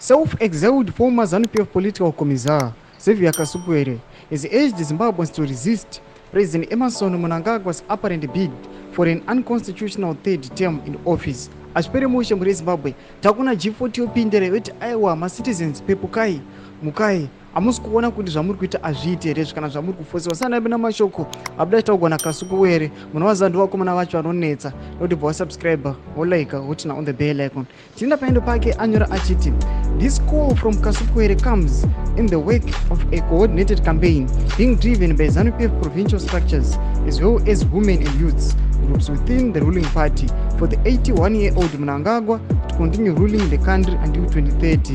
Self-exiled former ZANU-PF political commissar Xavier Kasupwere has urged Zimbabweans to resist President Emerson Mnangagwa's apparent bid for an unconstitutional third term in office. Achipere mushe muri Zimbabwe takuna G40 opindira yoti aiwa macitizens pepukai mukai amusi kuona kuti zvamuri kuita azviiti here kana zvamuri kufosiwa sana bena mashoko abuda taugwa naKasupwere munowaza ndovakomana vacho vanonetsa noti bva wasubscribe wolike wotina on the bell icon. Tinda paendo pake anyora achiti this call from Kasupwere comes in the wake of a coordinated campaign being driven by ZANU-PF provincial structures as well as women and youths groups within the ruling party for the 81-year-old Mnangagwa to continue ruling the country until 2030.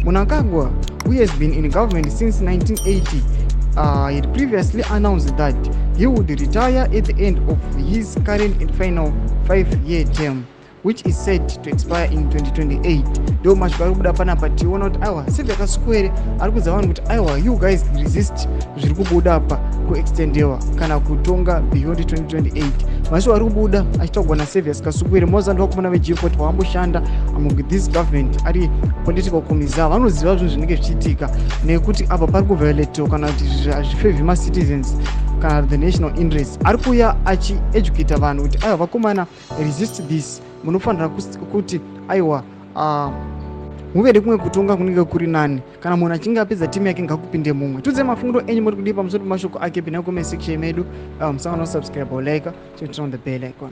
Mnangagwa, who has been in government since 1980, had previously announced that he would retire at the end of his current and final 5-year term, which is set to expire in 2028. Ndo mashwari kuda panapa tiona kuti aiwa Xavier Kasupwere ari kudza vanhu kuti aiwa you guys resist zviri kubuda apa kuextendewa kana kutonga beyond 2028. Mashwari ari kubuda achitogwa naXavier Kasupwere moza ndovakomana veG40 vamboshanda among this government ari political commissar vanoziva zvinhu zvinenge zvichiitika nekuti apa pari kuviolatiwa kana kuti hazvifavhi macitizens kana the national interest. Ari kuuya achieducata vanhu kuti aiwa vakomana resist this, munofanira kuti aiwa muvede kumwe kutonga kunenge kuri nani kana munhu achinge apedza timu yake ngakupinde mumwe. Tudze mafundo enyu muri kudii pamusoro pemashoko ake pina comment section medu. Musangana kusubscribe or like, turn on the bell icon.